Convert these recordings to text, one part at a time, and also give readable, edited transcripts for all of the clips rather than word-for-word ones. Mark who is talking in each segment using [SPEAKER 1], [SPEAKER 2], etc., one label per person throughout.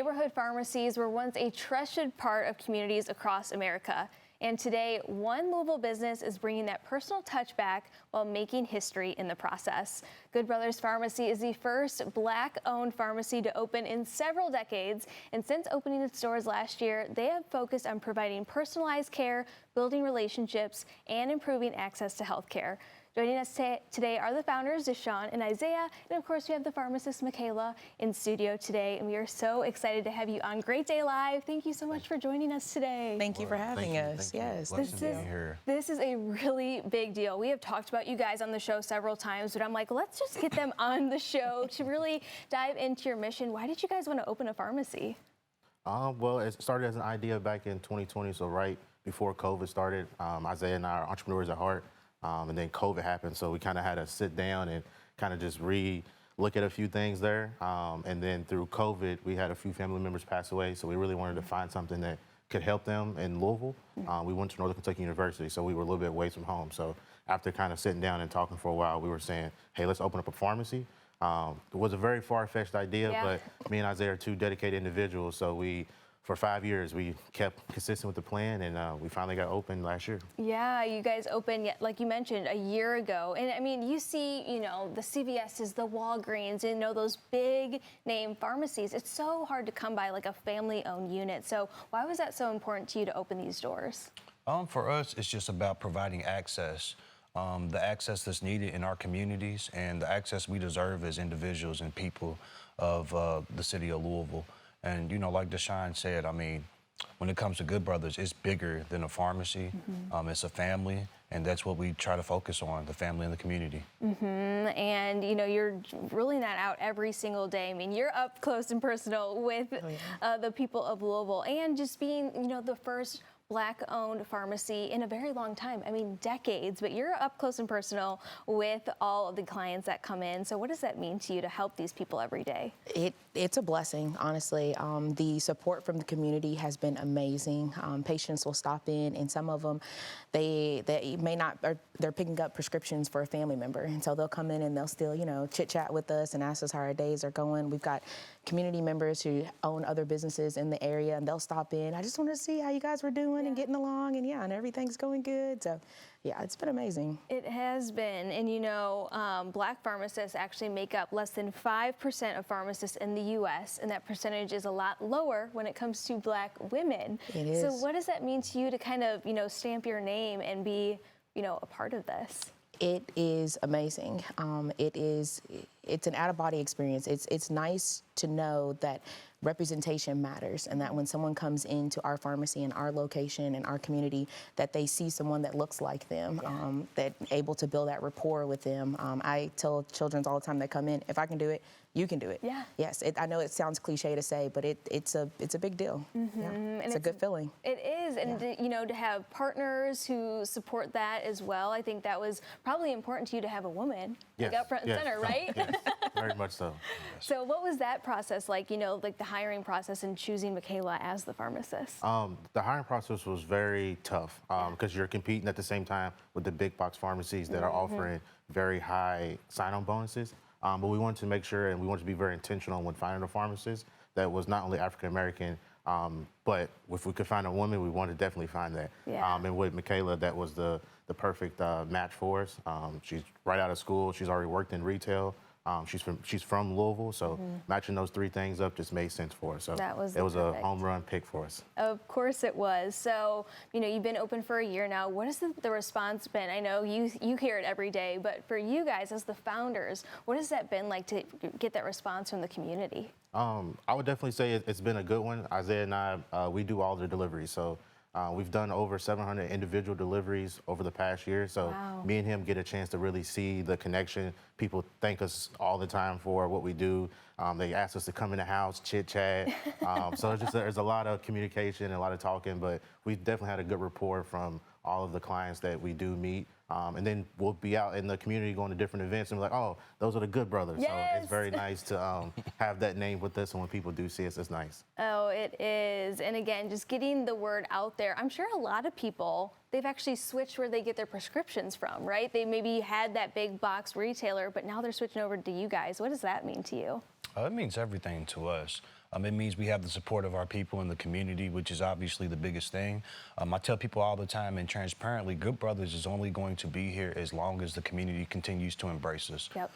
[SPEAKER 1] Neighborhood pharmacies were once a trusted part of communities across America. And today, one Louisville business is bringing that personal touch back while making history in the process. Good Brothers Pharmacy is the first Black-owned pharmacy to open in several decades. And since opening its doors last year, they have focused on providing personalized care, building relationships, and improving access to health care. Joining us today are the founders, Deshaun and Isaiah, and of course we have the pharmacist, Michaela, in studio today, and we are so excited to have you on Great Day Live. Thank you so much for joining us today.
[SPEAKER 2] Thank you for having us. Yes.
[SPEAKER 1] This is a really big deal. We have talked about you guys on the show several times, but I'm like, let's just get them on the show to really dive into your mission. Why did you guys want to open a pharmacy?
[SPEAKER 3] Well, it started as an idea back in 2020, so right before COVID started. Isaiah and I are entrepreneurs at heart. And then COVID happened, so we kind of had to sit down and kind of just look at a few things there. And then through COVID, we had a few family members pass away, so we really wanted to find something that could help them in Louisville. We went to Northern Kentucky University, so we were a little bit away from home. So after kind of sitting down and talking for a while, we were saying, hey, let's open up a pharmacy. It was a very far-fetched idea, but me and Isaiah are two dedicated individuals, so for 5 years, we kept consistent with the plan, and we finally got open last year.
[SPEAKER 1] Yeah, you guys opened, like you mentioned, a year ago. And I mean, you see, the CVS's, the Walgreens, those big name pharmacies. It's so hard to come by like a family-owned unit. So why was that so important to you to open these doors?
[SPEAKER 4] For us, it's just about providing access. The access that's needed in our communities and the access we deserve as individuals and people of the city of Louisville. And, like Deshaun said, I mean, when it comes to Good Brothers, it's bigger than a pharmacy. It's a family, and that's what we try to focus on, the family and the community.
[SPEAKER 1] And, you're ruling that out every single day. I mean, you're up close and personal with the people of Louisville, and just being, the first Black-owned pharmacy in a very long time. I mean, decades, but you're up close and personal with all of the clients that come in. So what does that mean to you to help these people every day?
[SPEAKER 2] It's a blessing, honestly. The support from the community has been amazing. Patients will stop in, and some of them, they may not, they're picking up prescriptions for a family member. And so they'll come in and they'll still, chit-chat with us and ask us how our days are going. We've got community members who own other businesses in the area, and they'll stop in. I just want to see how you guys were doing and getting along, and everything's going good. So yeah, it's been amazing.
[SPEAKER 1] It has been. And Black pharmacists actually make up less than 5% of pharmacists in the U.S., and that percentage is a lot lower when it comes to Black women.
[SPEAKER 2] It is.
[SPEAKER 1] So what does that mean to you to kind of, stamp your name and be, a part of this?
[SPEAKER 2] It is amazing. It's an out-of-body experience. It's nice to know that representation matters, and that when someone comes into our pharmacy and our location and our community, that they see someone that looks like them, that able to build that rapport with them. I tell children all the time that come in, if I can do it, you can do it.
[SPEAKER 1] Yeah.
[SPEAKER 2] Yes, I know it sounds cliche to say, but it's a big deal. Yeah. It's a good feeling.
[SPEAKER 1] It is, and to have partners who support that as well. I think that was probably important to you to have a woman like up front and center, right?
[SPEAKER 3] Yes, very much so.
[SPEAKER 1] So what was that process like? Like the hiring process and choosing Michaela as the pharmacist?
[SPEAKER 3] The hiring process was very tough because you're competing at the same time with the big box pharmacies that are offering very high sign-on bonuses. But we wanted to make sure, and we wanted to be very intentional when finding a pharmacist that was not only African-American, but if we could find a woman, we wanted to definitely find that. And with Michaela, that was the perfect match for us. She's right out of school. She's already worked in retail. She's from Louisville, so matching those three things up just made sense for us. So it was a home run pick for us.
[SPEAKER 1] Of course it was. So, you've been open for a year now. What has the response been? I know you hear it every day, but for you guys as the founders, what has that been like to get that response from the community?
[SPEAKER 3] I would definitely say it's been a good one. Isaiah and I, we do all the deliveries. So we've done over 700 individual deliveries over the past year. So me and him get a chance to really see the connection. People thank us all the time for what we do. They ask us to come in the house, chit chat. So there's a lot of communication and a lot of talking, but we've definitely had a good rapport from all of the clients that we do meet. And then we'll be out in the community going to different events and we're like, oh, those are the Good Brothers.
[SPEAKER 1] Yes.
[SPEAKER 3] So it's very nice to have that name with us, and when people do see us, it's nice.
[SPEAKER 1] Oh, it is. And again, just getting the word out there. I'm sure a lot of people, they've actually switched where they get their prescriptions from, right? They maybe had that big box retailer, but now they're switching over to you guys. What does that mean to you?
[SPEAKER 4] It means everything to us. It means we have the support of our people in the community, which is obviously the biggest thing. I tell people all the time and transparently, Good Brothers is only going to be here as long as the community continues to embrace us.
[SPEAKER 1] Yep.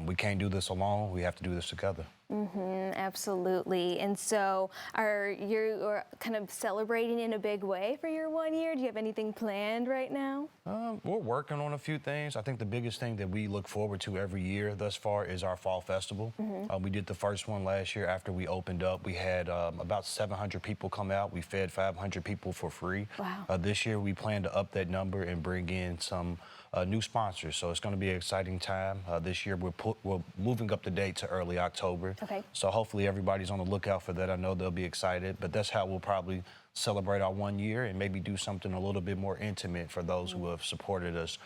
[SPEAKER 4] We can't do this alone. We have to do this together.
[SPEAKER 1] Absolutely. And so are you kind of celebrating in a big way for your 1 year? Do you have anything planned right now?
[SPEAKER 4] We're working on a few things. I think the biggest thing that we look forward to every year thus far is our fall festival. We did the first one last year after we opened up. We had about 700 people come out. We fed 500 people for free.
[SPEAKER 1] Wow.
[SPEAKER 4] This year we plan to up that number and bring in some new sponsors. So it's going to be an exciting time. This year we're moving up the date to early October.
[SPEAKER 1] Okay.
[SPEAKER 4] So hopefully everybody's on the lookout for that. I know they'll be excited, but that's how we'll probably celebrate our 1 year and maybe do something a little bit more intimate for those who have supported us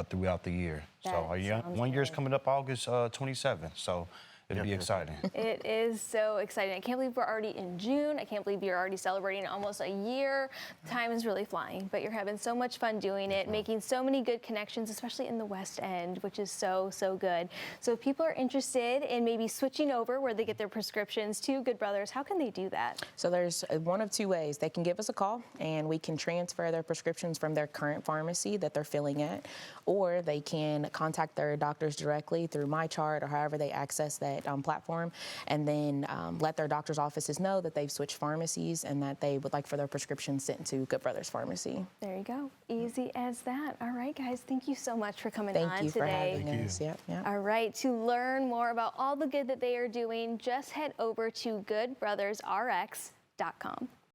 [SPEAKER 4] throughout the year.
[SPEAKER 1] That
[SPEAKER 4] So our
[SPEAKER 1] sounds
[SPEAKER 4] 1 year is
[SPEAKER 1] good.
[SPEAKER 4] coming up August 27th. So it'll be exciting.
[SPEAKER 1] It is so exciting. I can't believe we're already in June. I can't believe you're already celebrating almost a year. Time is really flying, but you're having so much fun doing it, making so many good connections, especially in the West End, which is so, so good. So if people are interested in maybe switching over where they get their prescriptions to Good Brothers, how can they do that?
[SPEAKER 2] So there's one of two ways. They can give us a call and we can transfer their prescriptions from their current pharmacy that they're filling at, or they can contact their doctors directly through MyChart or however they access that platform, and then let their doctor's offices know that they've switched pharmacies and that they would like for their prescriptions sent to Good Brothers Pharmacy.
[SPEAKER 1] There you go. Easy as that. All right, guys, thank you so much for coming
[SPEAKER 2] Thank
[SPEAKER 1] on
[SPEAKER 2] you
[SPEAKER 1] today.
[SPEAKER 2] for having us. Yep, yep.
[SPEAKER 1] All right, to learn more about all the good that they are doing, just head over to goodbrothersrx.com.